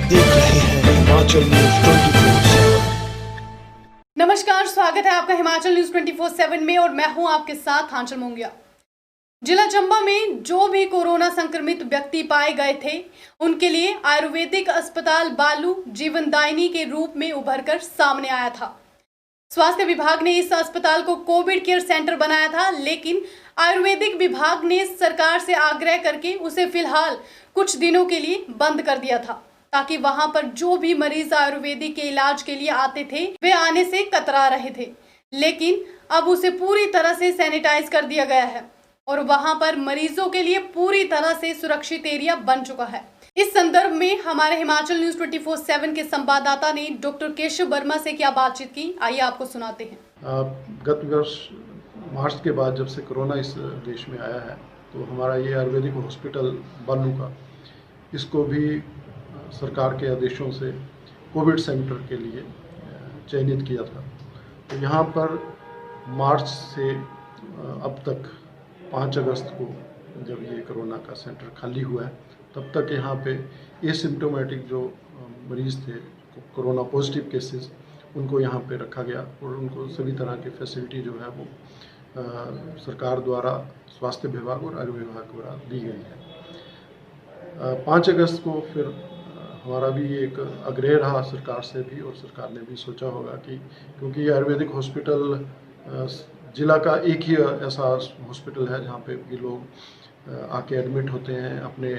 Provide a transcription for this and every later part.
देख रहे हैं हिमाचल न्यूज 24/7। नमस्कार, स्वागत है आपका हिमाचल न्यूज 24/7 में और मैं हूं आपके साथ आंचल मोंगिया। जिला चंबा में जो भी कोरोना संक्रमित व्यक्ति पाए गए थे उनके लिए आयुर्वेदिक अस्पताल बालू जीवनदायिनी के रूप में उभरकर सामने आया था। स्वास्थ्य विभाग ने इस अस्पताल को कोविड केयर सेंटर बनाया था, लेकिन आयुर्वेदिक विभाग ने सरकार से आग्रह करके उसे फिलहाल कुछ दिनों के लिए बंद कर दिया था, ताकि वहां पर जो भी मरीज आयुर्वेदिक के इलाज के लिए आते थे वे आने से कतरा रहे थे। लेकिन अब उसे पूरी तरह से सैनिटाइज कर दिया गया है और वहां पर मरीजों के लिए पूरी तरह से सुरक्षित एरिया बन चुका है। इस संदर्भ में हमारे हिमाचल न्यूज 24/7 के संवाददाता ने डॉक्टर केशव वर्मा से क्या बातचीत की, आइए आपको सुनाते हैं। गत वर्ष मार्च के बाद जब से कोरोना इस देश में आया है तो हमारा ये आयुर्वेदिक हॉस्पिटल बालू का, इसको भी सरकार के आदेशों से कोविड सेंटर के लिए चयनित किया था। तो यहाँ पर मार्च से अब तक 5 अगस्त को जब ये कोरोना का सेंटर खाली हुआ है तब तक यहाँ पे एसिम्प्टोमेटिक जो मरीज़ थे, कोरोना पॉजिटिव केसेस, उनको यहाँ पे रखा गया और उनको सभी तरह की फैसिलिटी जो है वो सरकार द्वारा स्वास्थ्य विभाग और आयुर्वेद विभाग द्वारा दी गई है। 5 अगस्त को फिर हमारा भी एक आग्रह रहा सरकार से भी, और सरकार ने भी सोचा होगा कि क्योंकि ये आयुर्वेदिक हॉस्पिटल जिला का एक ही ऐसा हॉस्पिटल है जहाँ पे भी लोग आके एडमिट होते हैं अपने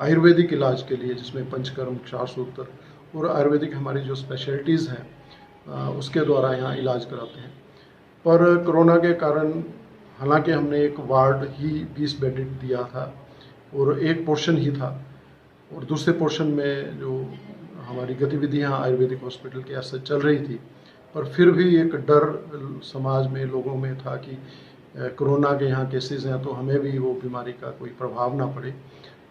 आयुर्वेदिक इलाज के लिए, जिसमें पंचकर्म, क्षारसूत्र और आयुर्वेदिक हमारी जो स्पेशलिटीज़ हैं उसके द्वारा यहाँ इलाज कराते हैं। पर कोरोना के कारण हालांकि हमने एक वार्ड ही 20 बेडेड दिया था और एक पोर्शन ही था, और दूसरे पोर्शन में जो हमारी गतिविधियाँ आयुर्वेदिक हॉस्पिटल के ऐसे चल रही थी, पर फिर भी एक डर समाज में, लोगों में था कि कोरोना के यहाँ केसेस हैं तो हमें भी वो बीमारी का कोई प्रभाव ना पड़े,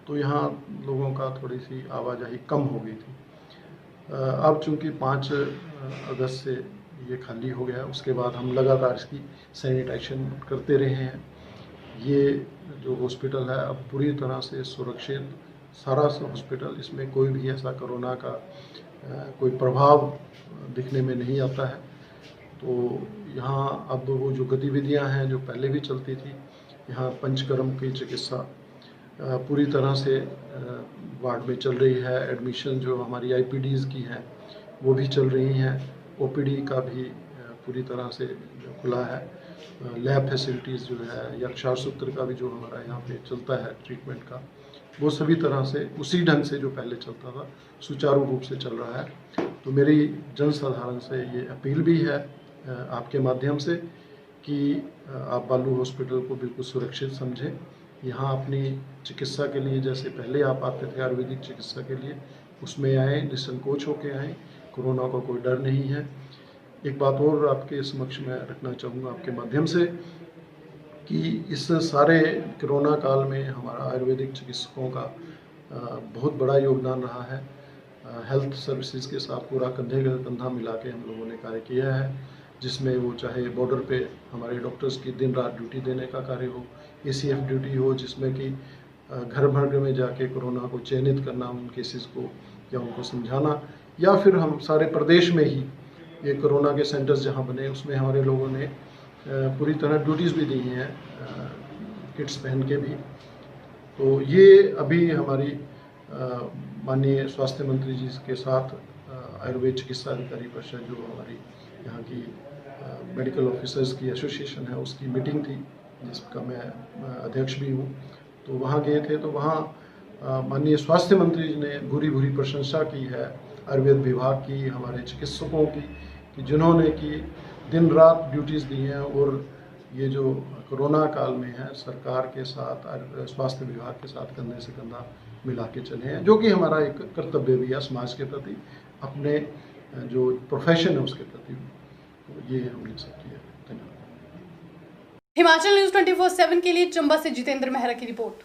तो यहाँ लोगों का थोड़ी सी आवाजाही कम हो गई थी। अब चूँकि 5 अगस्त से ये खाली हो गया, उसके बाद हम लगातार इसकी सैनिटाइजेशन करते रहे हैं। ये जो हॉस्पिटल है अब पूरी तरह से सुरक्षित, सारा हॉस्पिटल, इसमें कोई भी ऐसा कोरोना का कोई प्रभाव दिखने में नहीं आता है। तो यहाँ अब वो जो गतिविधियाँ हैं जो पहले भी चलती थी, यहाँ पंचकर्म की चिकित्सा पूरी तरह से वार्ड में चल रही है। एडमिशन जो हमारी आईपीडीज़ की हैं वो भी चल रही हैं। ओपीडी का भी पूरी तरह से जो खुला है। लैब फैसिलिटीज़ जो है या क्षारसूत्र का भी जो हमारा यहाँ पे चलता है ट्रीटमेंट का, वो सभी तरह से उसी ढंग से जो पहले चलता था सुचारू रूप से चल रहा है। तो मेरी जनसाधारण से ये अपील भी है आपके माध्यम से कि आप बालू हॉस्पिटल को बिल्कुल सुरक्षित समझें। यहाँ अपनी चिकित्सा के लिए जैसे पहले आप आते थे आयुर्वेदिक चिकित्सा के लिए, उसमें आएँ, निसंकोच होकर आएँ, कोरोना का कोई डर नहीं है। एक बात और आपके समक्ष में रखना चाहूँगा आपके माध्यम से कि इस सारे कोरोना काल में हमारा आयुर्वेदिक चिकित्सकों का बहुत बड़ा योगदान रहा है। हेल्थ सर्विसेज के साथ पूरा कंधे का कंधा मिला के हम लोगों ने कार्य किया है, जिसमें वो चाहे बॉर्डर पे हमारे डॉक्टर्स की दिन रात ड्यूटी देने का कार्य हो, ACF ड्यूटी हो, जिसमें कि घर भर में जाके कोरोना को चयनित करना, उन केसेस को या उनको समझाना, या फिर हम सारे प्रदेश में ही ये कोरोना के सेंटर्स जहाँ बने उसमें हमारे लोगों ने पूरी तरह ड्यूटीज़ भी दी हैं, किट्स पहन के भी। तो ये अभी हमारी माननीय स्वास्थ्य मंत्री जी के साथ आयुर्वेद चिकित्सा अधिकारी परिषद, जो हमारी यहाँ की मेडिकल ऑफिसर्स की एसोसिएशन है, उसकी मीटिंग थी जिसका मैं अध्यक्ष भी हूँ। तो वहाँ गए थे, तो वहाँ माननीय स्वास्थ्य मंत्री जी ने भूरी भूरी प्रशंसा की है आयुर्वेद विभाग की, हमारे चिकित्सकों की, कि जिन्होंने कि दिन रात ड्यूटीज़ दी हैं और ये जो कोरोना काल में है सरकार के साथ स्वास्थ्य विभाग के साथ कंधे से कंधा मिला के चले हैं, जो कि हमारा एक कर्तव्य भी है समाज के प्रति, अपने जो प्रोफेशन है उसके प्रति। तो ये हमने सब किया है। धन्यवाद। हिमाचल न्यूज 24/7 के लिए चंबा से जितेंद्र मेहरा की रिपोर्ट।